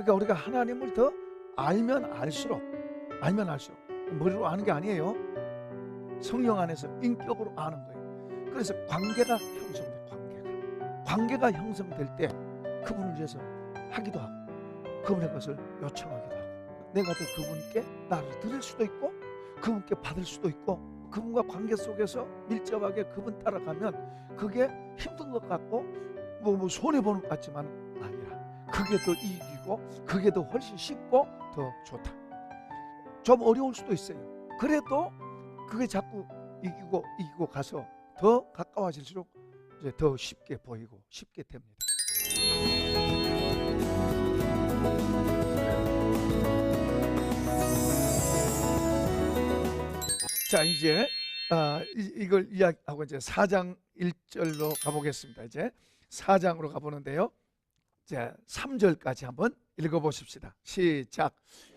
그러니까 우리가 하나님을 더 알면 알수록 머리로 아는 게 아니에요. 성령 안에서 인격으로 아는 거예요. 그래서 관계가 형성돼. 관계가 형성될 때 그분을 위해서 하기도 하고 그분의 것을 요청하기도 하고 내가 더 그분께 나를 드릴 수도 있고 그분께 받을 수도 있고 그분과 관계 속에서 밀접하게 그분 따라가면 그게 힘든 것 같고 뭐 손해보는 것 같지만 아니라 그게 더 이익이고 그게 더 훨씬 쉽고 더 좋다. 좀 어려울 수도 있어요. 그래도 그게 자꾸 이기고 가서 더 가까워질수록 이제 더 쉽게 보이고 쉽게 됩니다. 자, 이제 이걸 이야기하고 이제 4장 1절로 가보겠습니다. 이제 4장으로 가보는데요. 자, 3절까지 한번 읽어보십시다. 시작.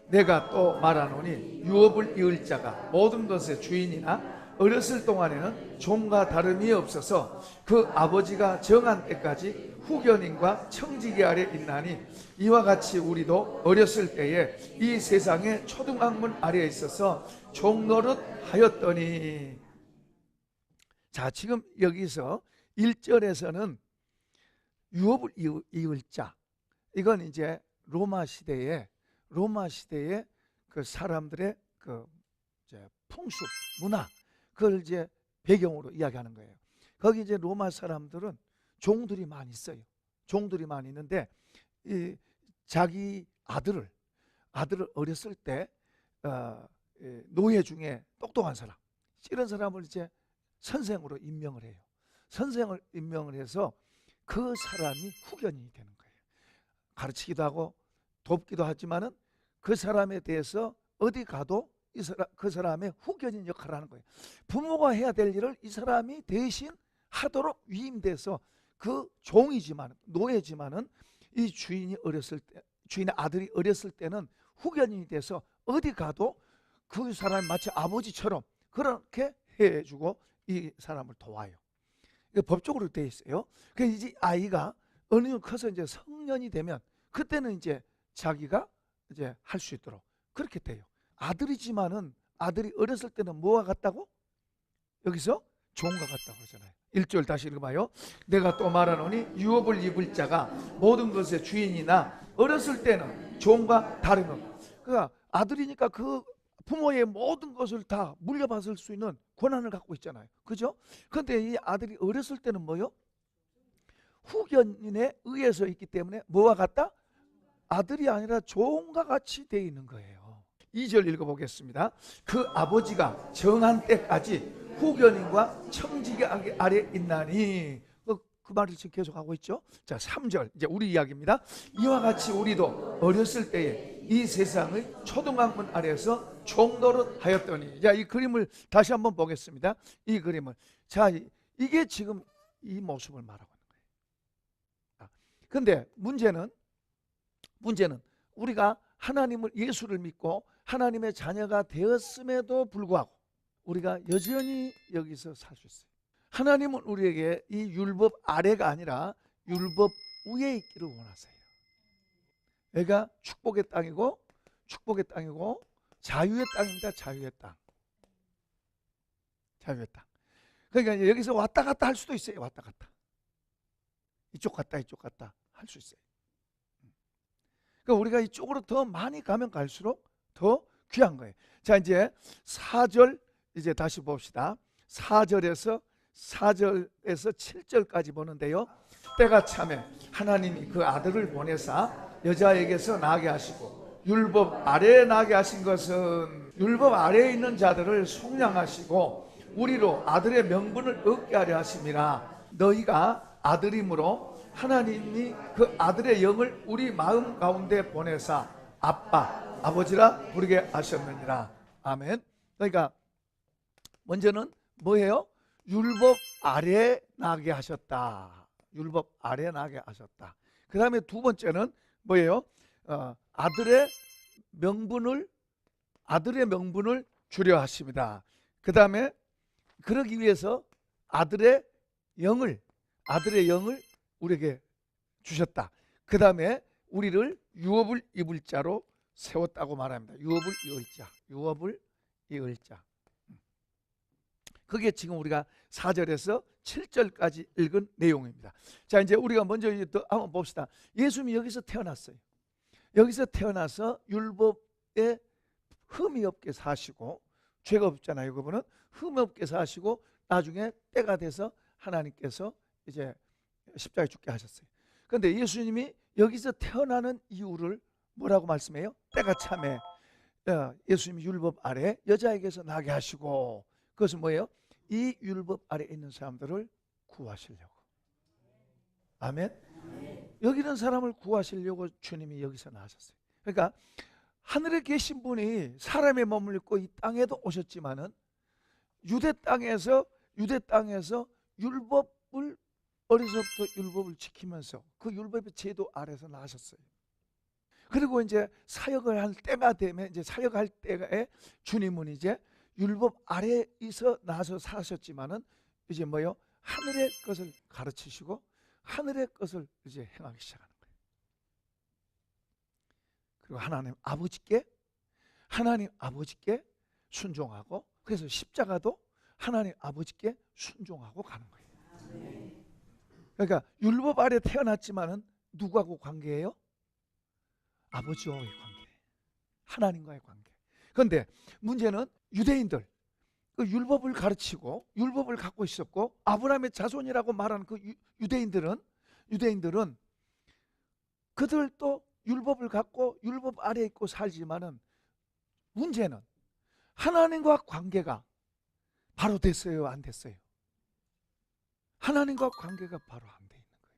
내가 또 말하노니 유업을 이을 자가 모든 것의 주인이나 어렸을 동안에는 종과 다름이 없어서 그 아버지가 정한 때까지 후견인과 청지기 아래 있나니 이와 같이 우리도 어렸을 때에 이 세상의 초등학문 아래에 있어서 종노릇 하였더니. 자, 지금 여기서 1절에서는 유업을 이을 자, 이건 이제 로마 시대에 그 사람들의 그 이제 풍습, 문화, 그걸 이제 배경으로 이야기하는 거예요. 거기 이제 로마 사람들은 종들이 많이 있어요. 종들이 많이 있는데 이 자기 아들을 어렸을 때 노예 중에 똑똑한 사람, 이런 사람을 이제 선생으로 임명을 해요. 선생을 임명을 해서 그 사람이 후견인이 되는 거예요. 가르치기도 하고 돕기도 하지만은 그 사람에 대해서 어디 가도 그 사람의 후견인 역할을 하는 거예요. 부모가 해야 될 일을 이 사람이 대신 하도록 위임돼서 그 종이지만 노예지만은 이 주인의 아들이 어렸을 때는 후견인이 돼서 어디 가도 그 사람이 마치 아버지처럼 그렇게 해주고 이 사람을 도와요. 법적으로 되어 있어요. 그래서 이제 아이가 어느 정도 커서 이제 성년이 되면 그때는 이제 자기가 이제 할 수 있도록 그렇게 돼요. 아들이지만은 아들이 어렸을 때는 뭐와 같다고? 여기서 종과 같다고 하잖아요. 1절 다시 읽어봐요. 내가 또 말하노니 유업을 입을 자가 모든 것의 주인이나 어렸을 때는 종과 다름은. 그러니까 아들이니까 그 부모의 모든 것을 다 물려받을 수 있는 권한을 갖고 있잖아요. 그죠? 그런데 이 아들이 어렸을 때는 뭐요? 후견인에 의해서 있기 때문에 뭐와 같다? 아들이 아니라 종과 같이 되어 있는 거예요. 2절 읽어보겠습니다. 그 아버지가 정한 때까지 후견인과 청지기 아래 있나니. 그 말을 지금 계속하고 있죠. 자, 3절 이제 우리 이야기입니다. 이와 같이 우리도 어렸을 때에 이 세상의 초등학문 아래에서 종노릇 하였더니. 자, 이 그림을 다시 한번 보겠습니다. 이 그림을. 자, 이게 지금 이 모습을 말하고 있는 거예요. 근데 문제는 우리가 하나님을, 예수를 믿고 하나님의 자녀가 되었음에도 불구하고 우리가 여전히 여기서 살 수 있어요. 하나님은 우리에게 이 율법 아래가 아니라 율법 위에 있기를 원하세요. 여기가 축복의 땅이고 자유의 땅입니다. 자유의 땅. 그러니까 여기서 왔다 갔다 할 수도 있어요. 왔다 갔다. 이쪽 갔다 할 수 있어요. 그러니까 우리가 이쪽으로 더 많이 가면 갈수록 더 귀한 거예요. 자, 이제 4절 이제 다시 봅시다. 4절에서 7절까지 보는데요. 때가 차면 하나님이 그 아들을 보내사 여자에게서 나게 하시고 율법 아래에 나게 하신 것은 율법 아래에 있는 자들을 속량하시고 우리로 아들의 명분을 얻게 하려 하심이라. 너희가 아들이므로 하나님이 그 아들의 영을 우리 마음 가운데 보내사 아빠, 아버지라 부르게 하셨느니라. 아멘. 그러니까 먼저는 뭐예요? 율법 아래에 나게 하셨다. 율법 아래에 나게 하셨다. 그 다음에 두 번째는 뭐예요? 아들의 명분을 주려 하십니다. 그 다음에 그러기 위해서 아들의 영을 우리에게 주셨다. 그 다음에 우리를 유업을 입을 자로 세웠다고 말합니다. 유업을 이을 자, 유업을 이을 자. 그게 지금 우리가 4절에서 7절까지 읽은 내용입니다. 자, 이제 우리가 먼저 한번 봅시다. 예수님이 여기서 태어났어요. 여기서 태어나서 율법에 흠이 없게 사시고, 죄가 없잖아요. 그분은 흠이 없게 사시고 나중에 때가 돼서 하나님께서 이제 십자가에 죽게 하셨어요. 그런데 예수님이 여기서 태어나는 이유를 뭐라고 말씀해요? 때가 참에 예수님이 율법 아래 여자에게서 나게 하시고, 그것은 뭐예요? 이 율법 아래 있는 사람들을 구하시려고. 아멘. 여기 있는 사람을 구하시려고 주님이 여기서 나셨어요. 그러니까 하늘에 계신 분이 사람의 몸을 입고 이 땅에도 오셨지만은 유대 땅에서 율법을, 어려서부터 율법을 지키면서 그 율법의 제도 아래서 나셨어요. 그리고 이제 사역을 할 때가 되면, 이제 사역할 때에 주님은 이제 율법 아래에서 나서 사셨지만은 이제 뭐요? 하늘의 것을 가르치시고 하늘의 것을 이제 행하기 시작하는 거예요. 그리고 하나님 아버지께 순종하고, 그래서 십자가도 하나님 아버지께 순종하고 가는 거예요. 그러니까 율법 아래 태어났지만은 누구하고 관계예요? 아버지와의 관계, 하나님과의 관계. 그런데 문제는 유대인들, 그 율법을 가르치고 율법을 갖고 있었고 아브라함의 자손이라고 말하는 그 유대인들은 그들도 율법을 갖고 율법 아래에 있고 살지만은 문제는 하나님과 관계가 바로 됐어요, 안 됐어요? 하나님과 관계가 바로 안 돼 있는 거예요.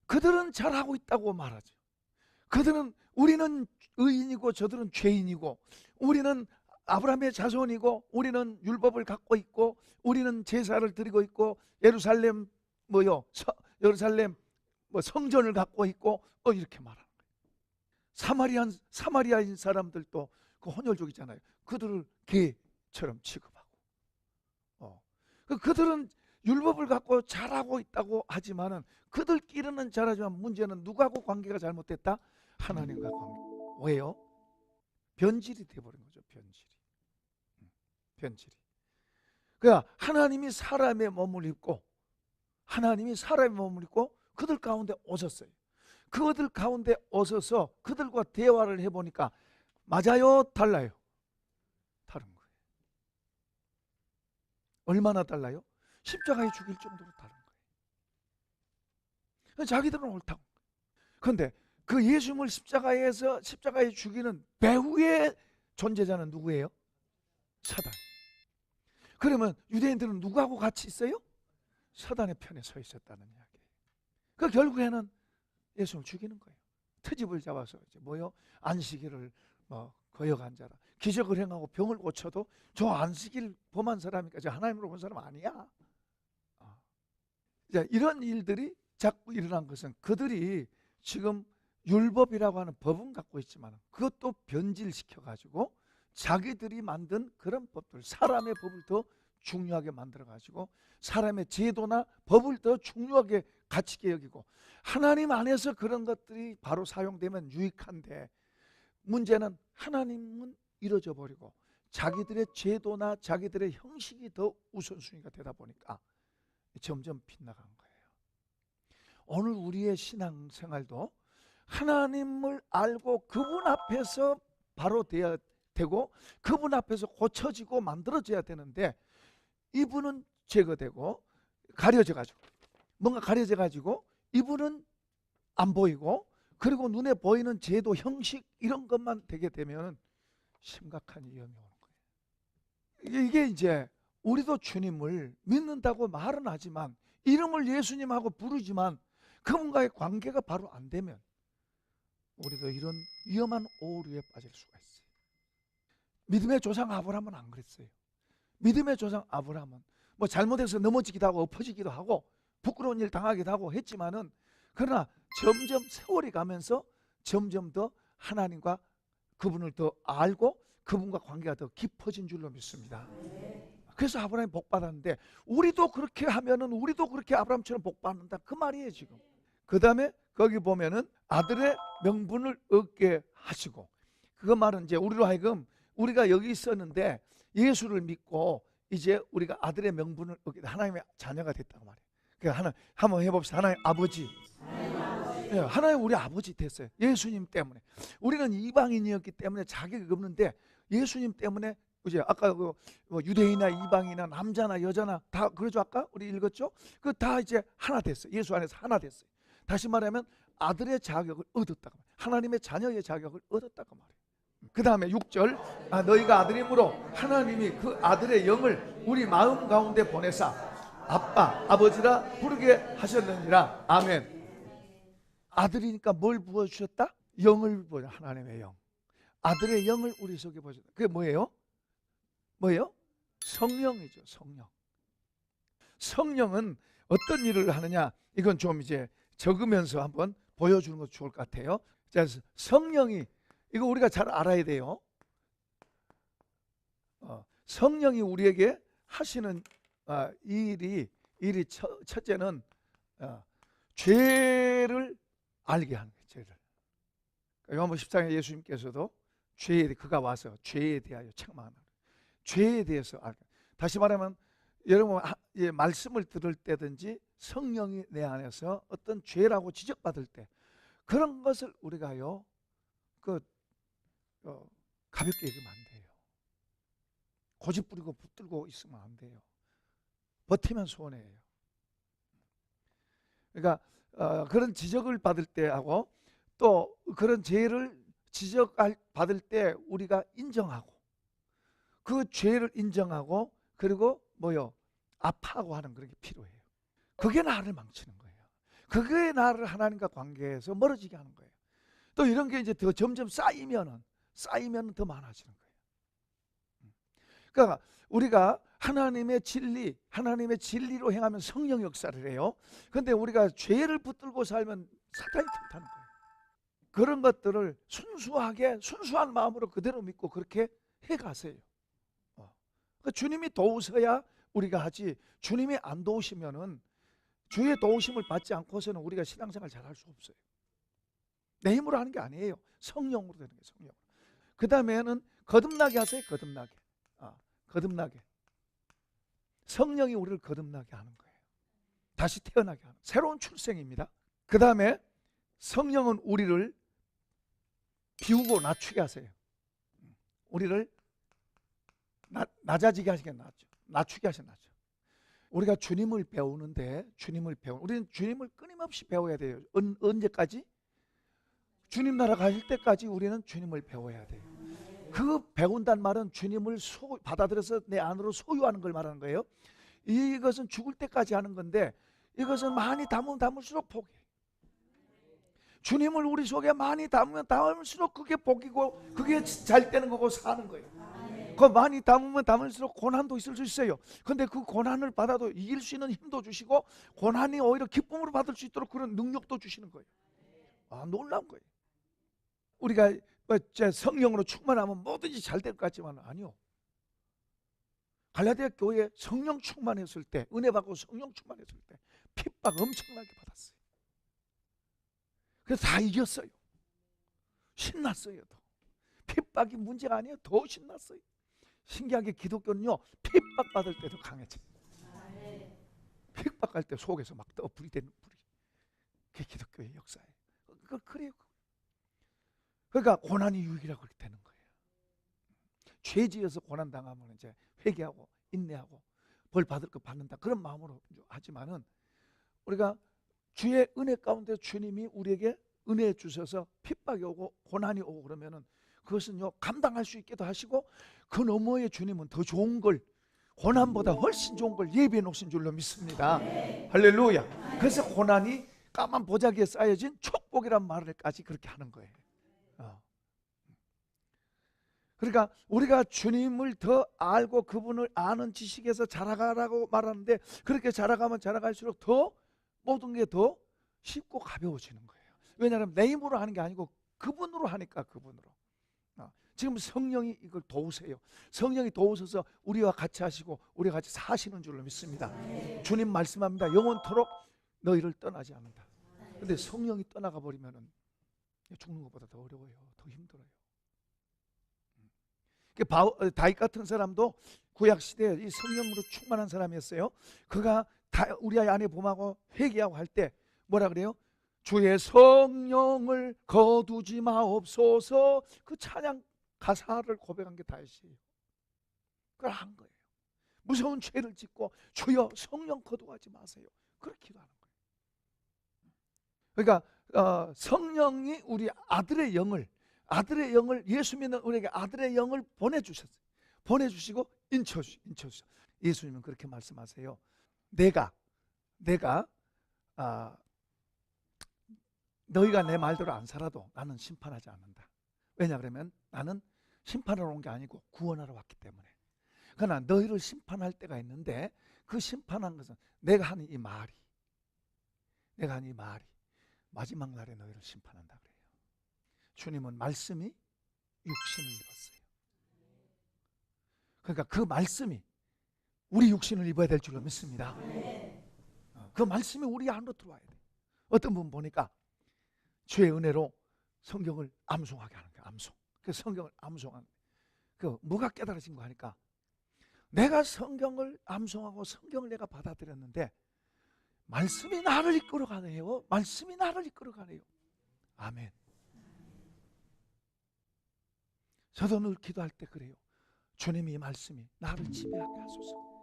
그들은 잘하고 있다고 말하죠. 그들은, 우리는 의인이고 저들은 죄인이고, 우리는 아브라함의 자손이고, 우리는 율법을 갖고 있고, 우리는 제사를 드리고 있고, 예루살렘 성전을 갖고 있고, 이렇게 말하는 거예요. 사마리아인 사람들도 그 혼혈족이잖아요. 그들을 개처럼 취급하고, 그들은 율법을 갖고 잘하고 있다고 하지만은 그들끼리는 잘하지만 문제는 누구하고 관계가 잘못됐다? 하나님과 관계. 왜요? 변질이 돼버린 거죠. 변질이. 그러니까 하나님이 사람의 몸을 입고 그들 가운데 오셨어요. 그들 가운데 오셔서 그들과 대화를 해보니까 맞아요, 달라요? 다른 거예요. 얼마나 달라요? 십자가에 죽일 정도로 다른 거예요. 자기들은 옳다고. 그런데 그 예수님을 십자가에 죽이는 배후의 존재자는 누구예요? 사단. 그러면 유대인들은 누구하고 같이 있어요? 사단의 편에 서 있었다는 이야기예요. 그 결국에는 예수님을 죽이는 거예요. 트집을 잡아서 이제 안식일을 거역한 자라. 기적을 행하고 병을 고쳐도 저 안식일 범한 사람이니까 저 하나님으로 본 사람 아니야. 이런 일들이 자꾸 일어난 것은 그들이 지금 율법이라고 하는 법은 갖고 있지만 그것도 변질시켜가지고 자기들이 만든 그런 법들, 사람의 법을 더 중요하게 만들어가지고 사람의 제도나 법을 더 중요하게 가치게 여기고, 하나님 안에서 그런 것들이 바로 사용되면 유익한데 문제는 하나님은 이루어져 버리고 자기들의 제도나 자기들의 형식이 더 우선순위가 되다 보니까 점점 빗나간 거예요. 오늘 우리의 신앙생활도 하나님을 알고 그분 앞에서 바로 돼야 되고 그분 앞에서 고쳐지고 만들어져야 되는데, 이분은 제거되고 뭔가 가려져 가지고 이분은 안 보이고, 그리고 눈에 보이는 제도, 형식 이런 것만 되게 되면 심각한 위험이 오는 거예요. 이게 이제 우리도 주님을 믿는다고 말은 하지만 이름을 예수님하고 부르지만 그분과의 관계가 바로 안 되면 우리도 이런 위험한 오류에 빠질 수가 있어요. 믿음의 조상 아브라함은 안 그랬어요. 믿음의 조상 아브라함은 잘못해서 넘어지기도 하고 엎어지기도 하고 부끄러운 일 당하기도 하고 했지만은, 그러나 점점 세월이 가면서 점점 더 하나님과 그분을 더 알고 그분과 관계가 더 깊어진 줄로 믿습니다. 그래서 아브라함이 복 받았는데 우리도 그렇게 하면은 우리도 그렇게 아브라함처럼 복 받는다 그 말이에요 지금. 그 다음에 거기 보면은 아들의 명분을 얻게 하시고, 그거 말은 이제 우리로 하여금 우리가 여기 있었는데 예수를 믿고 이제 우리가 아들의 명분을 얻게, 하나님의 자녀가 됐다고 말이에요. 그러니까 한번 해봅시다. 하나님 아버지. 네, 하나님 우리 아버지 됐어요. 예수님 때문에. 우리는 이방인이었기 때문에 자격이 없는데 예수님 때문에 이제 아까 뭐 유대인이나 이방이나 남자나 여자나 다 그러죠. 아까 우리 읽었죠. 그 다 이제 하나 됐어요. 예수 안에서 하나 됐어요. 다시 말하면 아들의 자격을 얻었다고 말이에요. 하나님의 자녀의 자격을 얻었다고 말이에요. 그 다음에 6절, 너희가 아들이므로 하나님이 그 아들의 영을 우리 마음 가운데 보내사 아빠, 아버지라 부르게 하셨느니라. 아멘. 아들이니까 뭘 부어주셨다? 영을 부어, 하나님의 영. 아들의 영을 우리 속에 부어주셨다. 그게 뭐예요? 뭐예요? 성령이죠. 성령. 성령은 어떤 일을 하느냐, 이건 좀 이제 적으면서 한번 보여주는 것도 좋을 것 같아요. 자, 성령이, 이거 우리가 잘 알아야 돼요. 성령이 우리에게 하시는 일이 첫째는 죄를 알게 하는 거예요. 죄를. 요한복음 14장에 예수님께서도 그가 와서 죄에 대하여 책망하는, 죄에 대해서 알게. 다시 말하면 여러분 말씀을 들을 때든지 성령이 내 안에서 어떤 죄라고 지적받을 때 그런 것을 우리가요 가볍게 여기면 안 돼요. 고집 부리고 붙들고 있으면 안 돼요. 버티면 손해예요. 그러니까 그런 지적을 받을 때하고 또 그런 죄를 지적받을 때 우리가 인정하고 그 죄를 인정하고 그리고 아파하고 하는 그런 게 필요해요. 그게 나를 망치는 거예요. 그게 나를 하나님과 관계에서 멀어지게 하는 거예요. 또 이런 게 이제 더 점점 쌓이면 더 많아지는 거예요. 그러니까 우리가 하나님의 진리로 행하면 성령 역사를 해요. 그런데 우리가 죄를 붙들고 살면 사탄이 틈타는 거예요. 그런 것들을 순수한 마음으로 그대로 믿고 그렇게 해가세요. 그러니까 주님이 도우셔야 우리가 하지, 주님이 안 도우시면은 주의 도우심을 받지 않고서는 우리가 신앙생활 잘 할 수 없어요. 내 힘으로 하는 게 아니에요. 성령으로 되는 거예요. 성령. 그 다음에는 거듭나게 하세요. 거듭나게. 성령이 우리를 거듭나게 하는 거예요. 다시 태어나게 하는 새로운 출생입니다. 그 다음에 성령은 우리를 비우고 낮추게 하세요. 우리를 낮아지게 하시긴 낮추게 하시긴 낮죠. 우리가 주님을 배우는데 우리는 주님을 끊임없이 배워야 돼요. 언제까지? 주님 나라 가실 때까지 우리는 주님을 배워야 돼요. 그 배운다는 말은 주님을 받아들여서 내 안으로 소유하는 걸 말하는 거예요. 이것은 죽을 때까지 하는 건데 이것은 많이 담을수록 복이에요. 주님을 우리 속에 많이 담을수록 그게 복이고 그게 잘 되는 거고 사는 거예요. 그 많이 담을수록 고난도 있을 수 있어요. 근데 그 고난을 받아도 이길 수 있는 힘도 주시고 고난이 오히려 기쁨으로 받을 수 있도록 그런 능력도 주시는 거예요. 놀라운 거예요. 우리가 성령으로 충만하면 뭐든지 잘 될 것 같지만 아니요. 갈라디아 교회에 성령 충만했을 때, 은혜 받고 성령 충만했을 때 핍박 엄청나게 받았어요. 그래서 다 이겼어요. 신났어요. 더. 핍박이 문제가 아니에요. 더 신났어요. 신기하게 기독교는요 핍박받을 때도 강해져요. 핍박할 때 속에서 막 불이 되는 불이. 그게 기독교의 역사예요. 그래요. 그러니까 고난이 유익이라고 그렇게 되는 거예요. 죄 지어서 고난 당하면 이제 회개하고 인내하고 벌 받을 거 받는다 그런 마음으로 하지만은 우리가 주의 은혜 가운데 주님이 우리에게 은혜 주셔서 핍박이 오고 고난이 오고 그러면은 그것은요 감당할 수 있게도 하시고 그 너머에 주님은 더 좋은 걸 고난보다 훨씬 좋은 걸 예비해 놓으신 줄로 믿습니다. 할렐루야. 그래서 고난이 까만 보자기에 쌓여진 축복이란 말을까지 그렇게 하는 거예요. 그러니까 우리가 주님을 더 알고 그분을 아는 지식에서 자라가라고 말하는데 그렇게 자라가면 자라갈수록 더 모든 게 더 쉽고 가벼워지는 거예요. 왜냐하면 내 힘으로 하는 게 아니고 그분으로 하니까 그분으로. 지금 성령이 이걸 도우세요. 성령이 도우셔서 우리와 같이 하시고 우리와 같이 사시는 줄로 믿습니다. 주님 말씀합니다. 영원토록 너희를 떠나지 않는다. 근데 성령이 떠나가 버리면은 죽는 것보다 더 어려워요. 더 힘들어요. 다윗 같은 사람도 구약 시대에 이 성령으로 충만한 사람이었어요. 그가 우리아의 아내 봄하고 회개하고 할 때 뭐라 그래요? 주의 성령을 거두지 마옵소서. 그 찬양 가사를 고백한 게 다윗이에요. 그걸 한 거예요. 무서운 죄를 짓고 주여 성령 거두하지 마세요. 그렇게 기도하는 거예요. 그러니까 성령이 우리 아들의 영을 예수 믿는 우리에게 아들의 영을 보내주셨어요. 보내주시고 인쳐주셨어요. 예수님은 그렇게 말씀하세요. 내가 너희가 내 말대로 안 살아도 나는 심판하지 않는다. 왜냐 그러면 나는 심판하러 온 게 아니고 구원하러 왔기 때문에. 그러나 너희를 심판할 때가 있는데 그 심판한 것은 내가 하는 이 말이 마지막 날에 너희를 심판한다 그래요. 주님은 말씀이 육신을 입었어요. 그러니까 그 말씀이 우리 육신을 입어야 될 줄로 믿습니다. 그 말씀이 우리 안으로 들어와야 돼. 어떤 분 보니까 주의 은혜로 성경을 암송하게 하는 거야. 암송. 그 성경을 암송하는 그 뭐가 깨달아진 거 하니까 내가 성경을 암송하고 성경을 내가 받아들였는데 말씀이 나를 이끌어가네요. 말씀이 나를 이끌어가네요. 아멘. 저도 늘 기도할 때 그래요. 주님이 말씀이 나를 지배하게 하소서.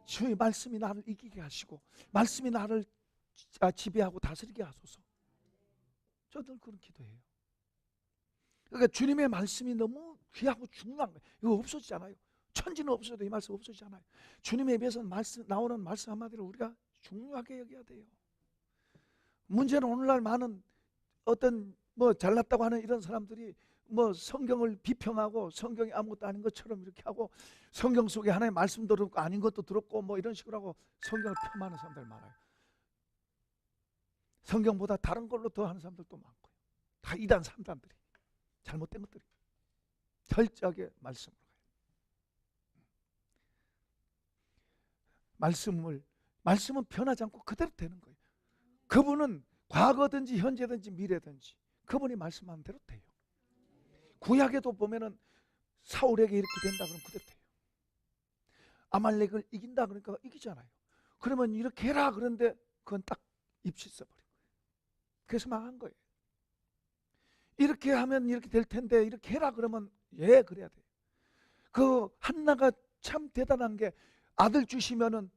주의 말씀이 나를 이기게 하시고 말씀이 나를 지배하고 다스리게 하소서. 저도 그런 기도해요. 그러니까 주님의 말씀이 너무 귀하고 중요한 거예요. 이거 없어지잖아요. 천지는 없어도 이 말씀 없어지잖아요. 주님의 입에서 나오는 말씀 한마디를 우리가 중요하게 여겨야 돼요. 문제는 오늘날 많은 어떤 잘났다고 하는 이런 사람들이 성경을 비평하고 성경이 아무것도 아닌 것처럼 이렇게 하고 성경 속에 하나의 말씀도 들었고 아닌 것도 들었고 이런 식으로 하고 성경을 폄하하는 사람들 많아요. 성경보다 다른 걸로 더 하는 사람들도 많고요. 다 이단 3단들이 잘못된 것들이 철저하게 말씀으로 가요. 말씀은 변하지 않고 그대로 되는 거예요. 그분은 과거든지 현재든지 미래든지 그분이 말씀하는 대로 돼요. 구약에도 보면은 사울에게 이렇게 된다 그러면 그대로 돼요. 아말렉을 이긴다 그러니까 이기잖아요. 그러면 이렇게 해라 그런데 그건 딱 입시 써버린 거예요. 그래서 망한 거예요. 이렇게 하면 이렇게 될 텐데 이렇게 해라 그러면 그래야 돼요. 그 한나가 참 대단한 게 아들 주시면은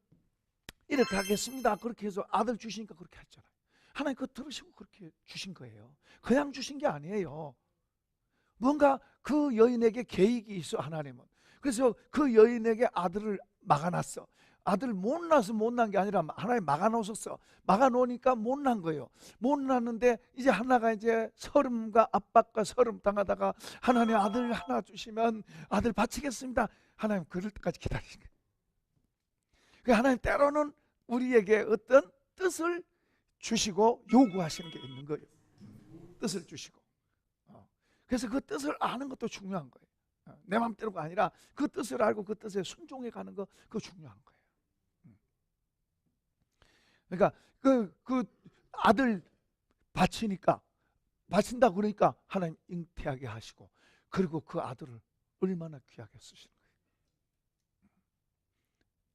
이렇게 하겠습니다. 그렇게 해서 아들 주시니까 그렇게 했잖아요. 하나님 그거 들으시고 그렇게 주신 거예요. 그냥 주신 게 아니에요. 뭔가 그 여인에게 계획이 있어 하나님은. 그래서 그 여인에게 아들을 막아놨어. 아들 못 낳아서 못 난 게 아니라 하나님 막아놓으셨어. 막아놓으니까 못 난 거예요. 못 낳았는데 이제 하나가 이제 서름과 압박과 서름 당하다가 하나님 아들 하나 주시면 아들 바치겠습니다. 하나님 그럴 때까지 기다리신 거예요. 하나님 때로는 우리에게 어떤 뜻을 주시고 요구하시는 게 있는 거예요. 뜻을 주시고. 그래서 그 뜻을 아는 것도 중요한 거예요. 내 마음대로가 아니라 그 뜻을 알고 그 뜻에 순종해 가는 거 그거 중요한 거예요. 그러니까 그 아들 바친다 그러니까 하나님 잉태하게 하시고 그리고 그 아들을 얼마나 귀하게 쓰시는 거예요.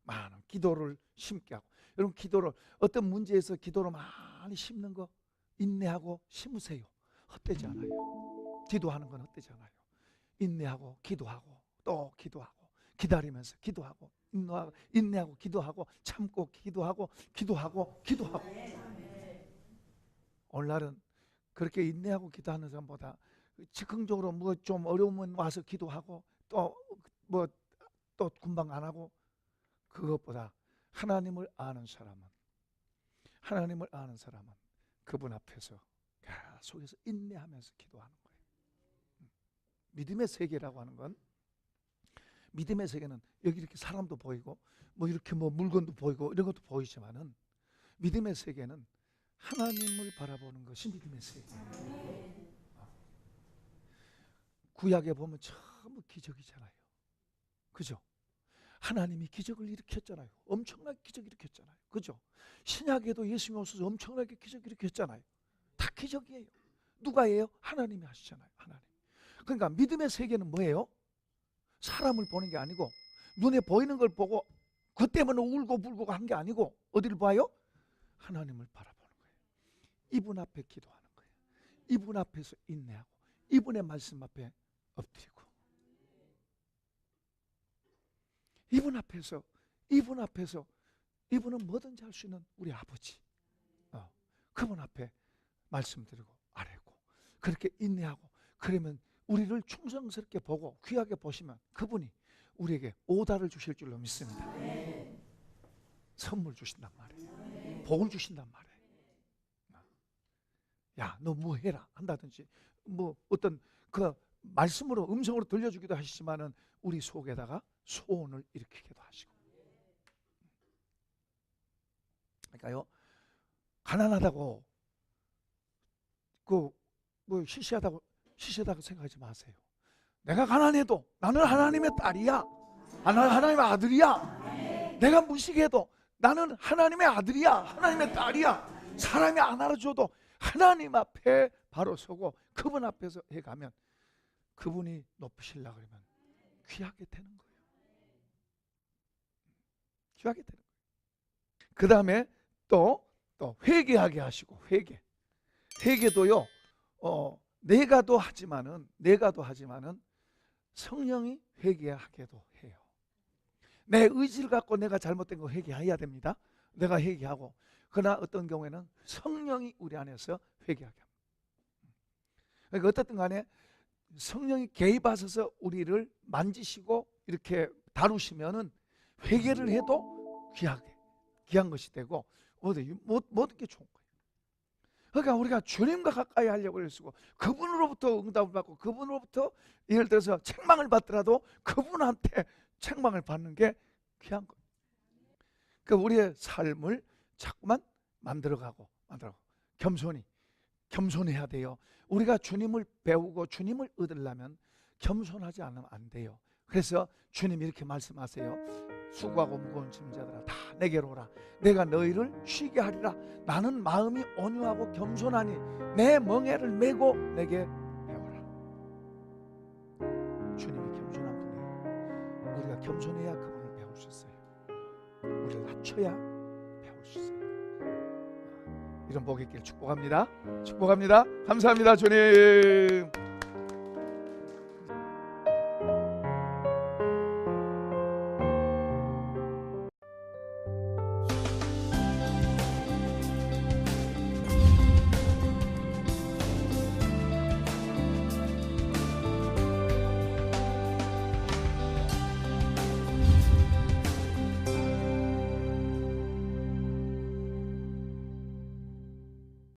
많은 기도를 심게 하고 여러분 기도를 어떤 문제에서 기도를 많이 심는 거 인내하고 심으세요. 헛되지 않아요. 기도하는 건 헛되지 않아요. 인내하고 기도하고 또 기도하고 기다리면서 기도하고 인내하고 기도하고 참고 기도하고 오늘날은 그렇게 인내하고 기도하는 사람보다 즉흥적으로 좀 어려우면 와서 기도하고 또 금방 안 하고 그것보다 하나님을 아는 사람은 그분 앞에서 계속해서 인내하면서 기도하는 거예요. 믿음의 세계라고 하는 건 믿음의 세계는 여기 이렇게 사람도 보이고 이렇게 물건도 보이고 이런 것도 보이지만은 믿음의 세계는 하나님을 바라보는 것이 믿음의 세계예요. 구약에 보면 전부 기적이잖아요. 그죠? 하나님이 기적을 일으켰잖아요. 엄청나게 기적 일으켰잖아요. 그죠? 신약에도 예수님이 오셔서 엄청나게 기적 일으켰잖아요. 기적이에요. 누가 해요? 하나님이 하시잖아요. 하나님. 그러니까 믿음의 세계는 뭐예요? 사람을 보는 게 아니고 눈에 보이는 걸 보고 그 때문에 울고 불고 한 게 아니고 어디를 봐요? 하나님을 바라보는 거예요. 이분 앞에 기도하는 거예요. 이분 앞에서 인내하고 이분의 말씀 앞에 엎드리고 이분 앞에서 이분은 뭐든지 할 수 있는 우리 아버지, 그분 앞에 말씀드리고 아뢰고 그렇게 인내하고, 그러면 우리를 충성스럽게 보고 귀하게 보시면 그분이 우리에게 오다를 주실 줄로 믿습니다. 선물 주신단 말이에요. 복을 주신단 말이에요. 야, 너 뭐 해라 한다든지 뭐 어떤 그 말씀으로 음성으로 들려주기도 하시지만은 우리 속에다가 소원을 일으키기도 하시고. 그러니까요, 가난하다고 뭐 시시하다고 생각하지 마세요. 내가 가난해도 나는 하나님의 딸이야. 하나님의 아들이야. 내가 무식해도 나는 하나님의 아들이야. 하나님의 딸이야. 사람이 안 알아줘도 하나님 앞에 바로 서고 그분 앞에서 해가면 그분이 높으시려고 그러면 귀하게 되는 거예요. 귀하게 되는 거예요. 그 다음에 또 회개하게 하시고, 회개도요, 내가도 하지만은 성령이 회개하게도 해요. 내 의지를 갖고 내가 잘못된 거 회개해야 됩니다. 내가 회개하고, 그러나 어떤 경우에는 성령이 우리 안에서 회개하게 합니다. 그러니까 어떻든 간에 성령이 개입하셔서 우리를 만지시고 이렇게 다루시면은 회개를 해도 귀한 것이 되고 모든 게 좋은 거예요. 그러니까 우리가 주님과 가까이 하려고 해서 그분으로부터 응답을 받고 그분으로부터 예를 들어서 책망을 받더라도 그분한테 책망을 받는 게 귀한 거예요. 그러니까 우리의 삶을 자꾸만 만들어가고 겸손해야 돼요. 우리가 주님을 배우고 주님을 얻으려면 겸손하지 않으면 안 돼요. 그래서 주님이 이렇게 말씀하세요. 수고하고 무거운 짐 자들아 다 내게로 오라. 내가 너희를 쉬게 하리라. 나는 마음이 온유하고 겸손하니 내 멍에를 메고 내게 배워라. 주님이 겸손한 분이에요. 우리가 겸손해야 그분을 배울 수 있어요. 우리를 낮춰야 배울 수 있어요. 이런 복이 있길 축복합니다. 감사합니다 주님.